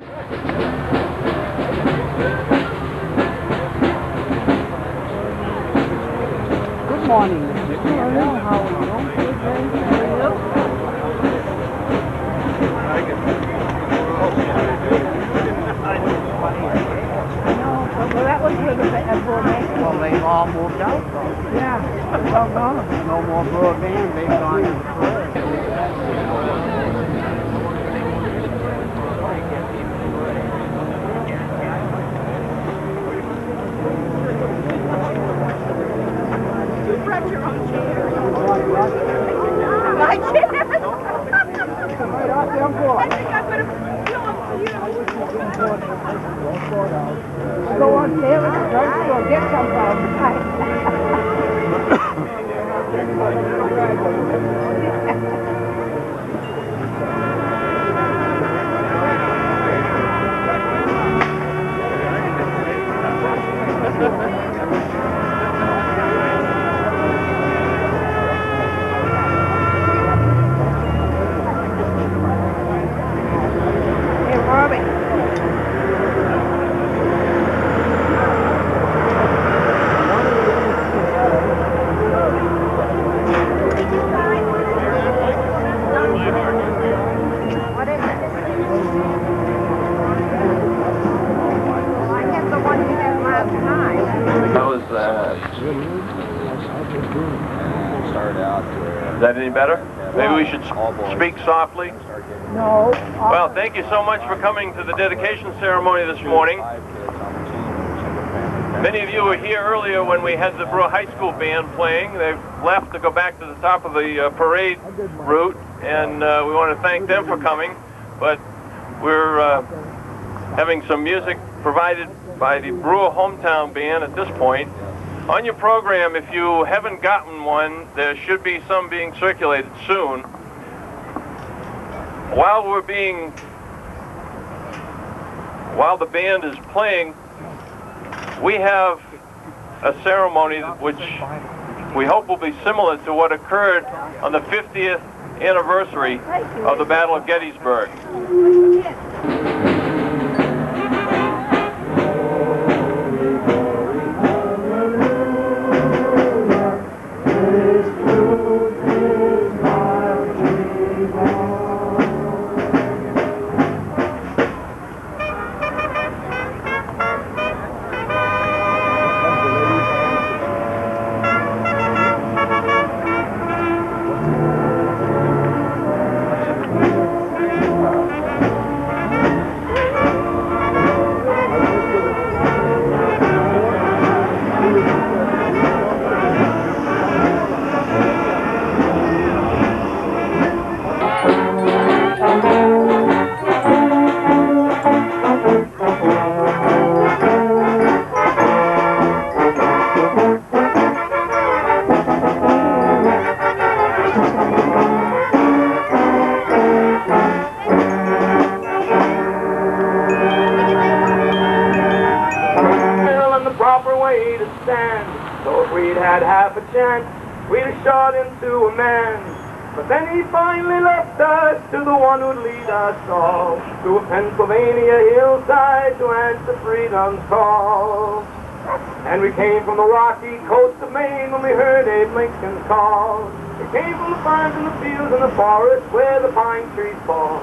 Good morning, Mr. Campbell. How are you? Well, that was with the broadband. Well, they've all moved out, though. Yeah, well gone. No more broadband. They've gone to the forest. You brought your own chair. My chair? Right off them board. I think I'm going to film you. Go on there at the drugstore, get some Hey, Robbie. What is it? I have the one you had last night. How was that? Is that any better? Maybe we should speak softly? No. Well, thank you so much for coming to the dedication ceremony this morning. Many of you were here earlier when we had the Brewer High School band playing. They've left to go back to the top of the parade route, and we want to thank them for coming. But we're having some music provided by the Brewer Hometown Band at this point. On your program, if you haven't gotten one, there should be some being circulated soon. While the band is playing, we have a ceremony which we hope will be similar to what occurred on the 50th anniversary of the Battle of Gettysburg. Had half a chance, we'd have shot into a man. But then he finally left us to the one who'd lead us all to a Pennsylvania hillside to answer freedom's call. And we came from the rocky coast of Maine when we heard Abe Lincoln's call. We came from the farms and the fields and the forests where the pine trees fall.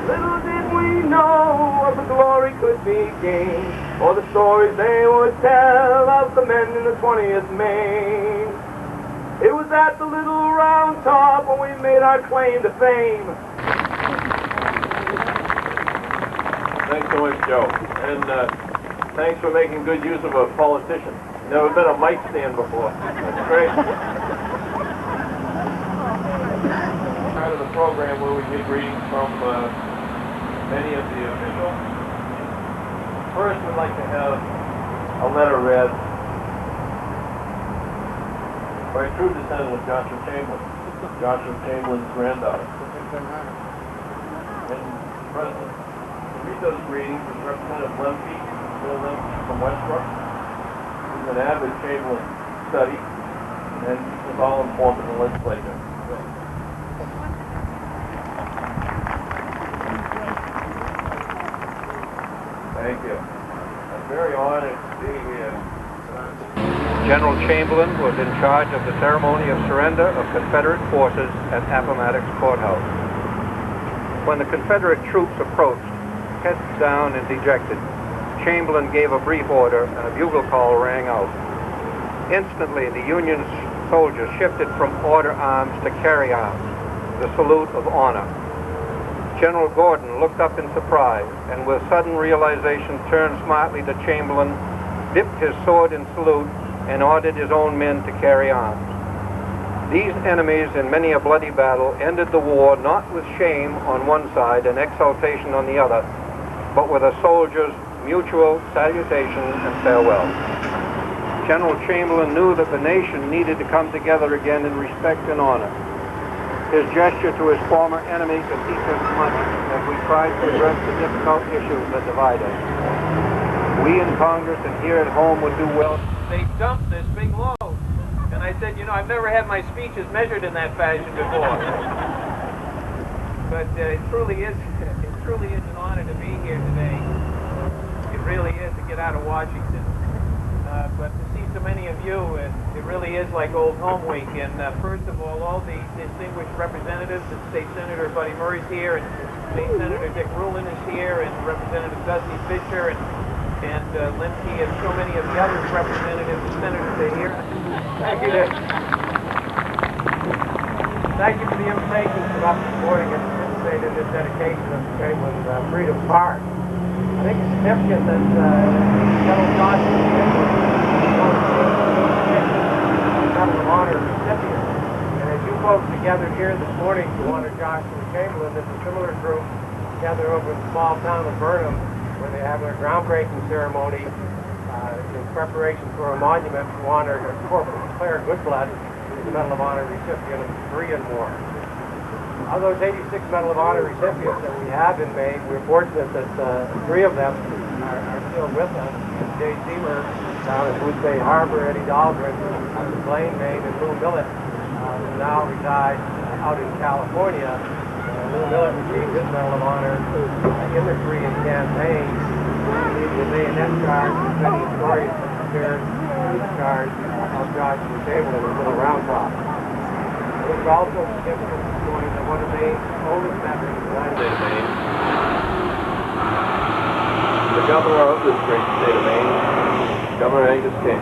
Little did we know of the glory could be gained, or the stories they would tell of the men in the 20th Maine. It was at the little round top when we made our claim to fame. Thanks so much, Joe. And thanks for making good use of a politician. Never been a mic stand before. That's great. Part of the program where we get readings from many of the officials. First, we'd like to have a letter read by a true descendant of Joshua Chamberlain, Joshua Chamberlain's granddaughter. And President, to read those readings is Representative Lemke, Bill Lemke from Westbrook. He's an avid Chamberlain study, and keeps us all informed in the legislature. Thank you. I'm very honored to be here. General Chamberlain was in charge of the ceremony of surrender of Confederate forces at Appomattox Courthouse. When the Confederate troops approached, heads down and dejected, Chamberlain gave a brief order and a bugle call rang out. Instantly, the Union soldiers shifted from order arms to carry arms, the salute of honor. General Gordon looked up in surprise and with sudden realization turned smartly to Chamberlain, dipped his sword in salute, and ordered his own men to carry arms. These enemies in many a bloody battle ended the war not with shame on one side and exultation on the other, but with a soldier's mutual salutation and farewell. General Chamberlain knew that the nation needed to come together again in respect and honor. His gesture to his former enemy could teach us much as we tried to address the difficult issues that divide us. We in Congress and here at home would do well. They dumped this big load. And I said, you know, I've never had my speeches measured in that fashion before. But it truly is an honor to be here today. It really is to get out of Washington. But to see so many of you, it really is like old home week. And first of all the distinguished representatives, the State Senator Buddy Murray's here, and State Senator Dick Rulin is here, and Representative Dusty Fisher, and Lindsay, and so many of the other representatives and senators are here. Thank you, Dick. Thank you for the invitation to come up this morning and participate in this dedication of Chamberlain's Freedom Park. I think it's significant that General Joshua Medal of Honor recipient. And as you folks gathered here this morning to honor Joshua Chamberlain, there's a similar group gathered over in the small town of Burnham, where they have their groundbreaking ceremony in preparation for a monument to honor Corporal Claire Goodblood, who is the Medal of Honor recipient of the Korean War. Of those 86 Medal of Honor recipients that we have in Maine, we're fortunate that 3 of them are still with us. Jay Seymour down at Booth Bay Harbor, Eddie Dahlgren out in Blaine, Maine, and Lou Millett, who now resides out in California. Lou Millett received his Medal of Honor in the Korean campaign. The bayonet charge, many stories compared to the charge of Joshua Chamberlain in Little Round Top. It was also significant this morning that one of Maine's oldest members of the United States of Maine, the governor of this great state of Maine, Governor Angus King.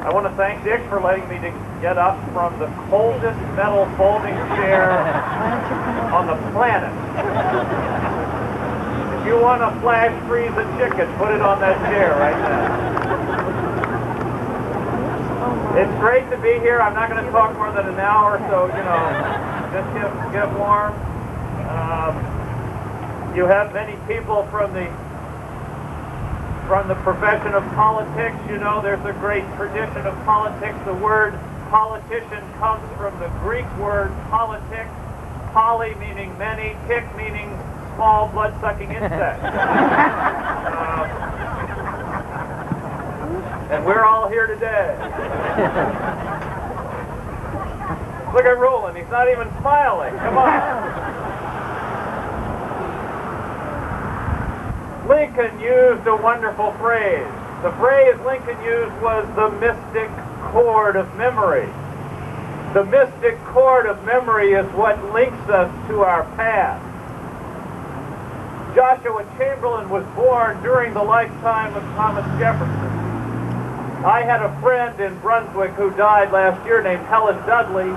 I want to thank Dick for letting me get up from the coldest metal folding chair on the planet. If you want to flash freeze a chicken, put it on that chair right now. It's great to be here. I'm not going to talk more than an hour, so, you know, just get warm. You have many people from the profession of politics. You know, there's a great tradition of politics. The word politician comes from the Greek word politic, poly meaning many, tick meaning small blood-sucking insect. And we're all here today. Look at Roland, he's not even smiling. Come on. Lincoln used a wonderful phrase. The phrase Lincoln used was the mystic cord of memory. The mystic cord of memory is what links us to our past. Joshua Chamberlain was born during the lifetime of Thomas Jefferson. I had a friend in Brunswick who died last year named Helen Dudley,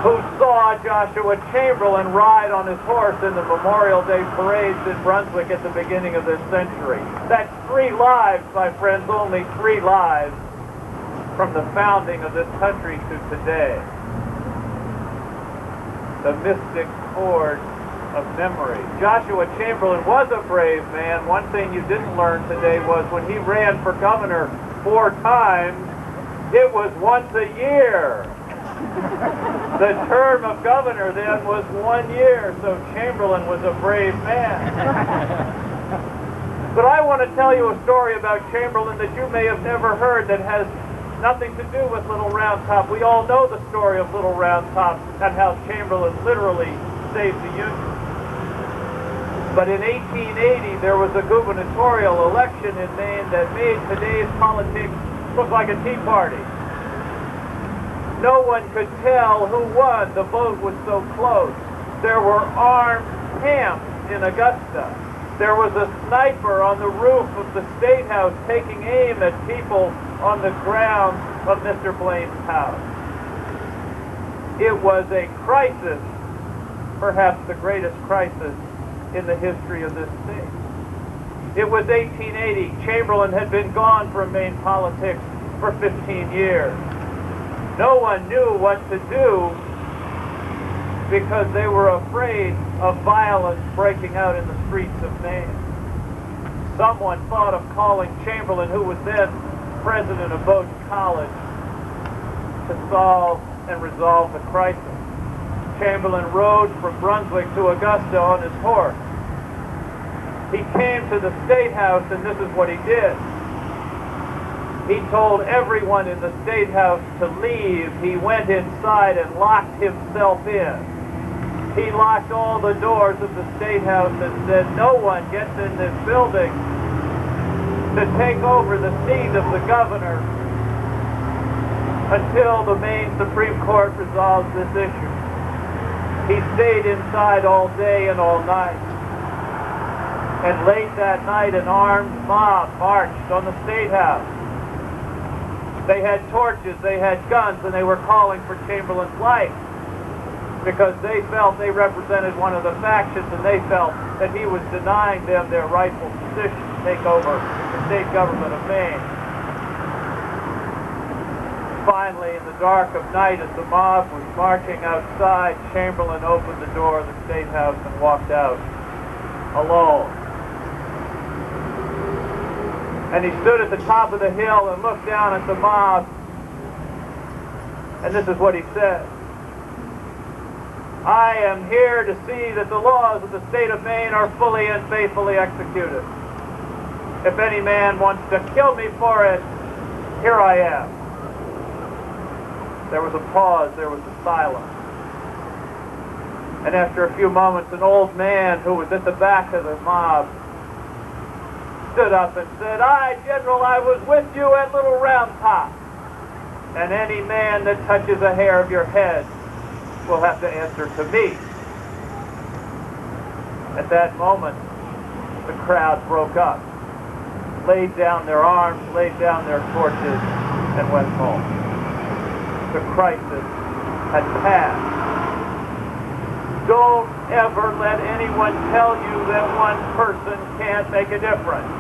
who saw Joshua Chamberlain ride on his horse in the Memorial Day parades in Brunswick at the beginning of this century. That's 3 lives, my friends, only 3 lives from the founding of this country to today. The mystic cord of memory. Joshua Chamberlain was a brave man. One thing you didn't learn today was when he ran for governor 4 times, it was once a year. The term of governor then was 1 year, so Chamberlain was a brave man. But I want to tell you a story about Chamberlain that you may have never heard that has nothing to do with Little Round Top. We all know the story of Little Round Top and how Chamberlain literally saved the Union. But in 1880, there was a gubernatorial election in Maine that made today's politics look like a tea party. No one could tell who won. The vote was so close. There were armed camps in Augusta. There was a sniper on the roof of the State House taking aim at people on the grounds of Mr. Blaine's house. It was a crisis, perhaps the greatest crisis in the history of this state. It was 1880. Chamberlain had been gone from Maine politics for 15 years. No one knew what to do because they were afraid of violence breaking out in the streets of Maine. Someone thought of calling Chamberlain, who was then president of Bowdoin College, to solve and resolve the crisis. Chamberlain rode from Brunswick to Augusta on his horse. He came to the State House, and this is what he did. He told everyone in the State House to leave. He went inside and locked himself in. He locked all the doors of the State House and said, no one gets in this building to take over the seat of the governor until the Maine Supreme Court resolves this issue. He stayed inside all day and all night. And late that night, an armed mob marched on the State House. They had torches, they had guns, and they were calling for Chamberlain's life because they felt they represented one of the factions, and they felt that he was denying them their rightful position to take over the state government of Maine. Finally, in the dark of night, as the mob was marching outside, Chamberlain opened the door of the State House and walked out alone. And he stood at the top of the hill and looked down at the mob. And this is what he said. I am here to see that the laws of the state of Maine are fully and faithfully executed. If any man wants to kill me for it, here I am. There was a pause, there was a silence. And after a few moments, an old man who was at the back of the mob stood up and said, "Aye, General, I was with you at Little Round Top. And any man that touches a hair of your head will have to answer to me." At that moment, the crowd broke up, laid down their arms, laid down their torches, and went home. The crisis had passed. Don't ever let anyone tell you that one person can't make a difference.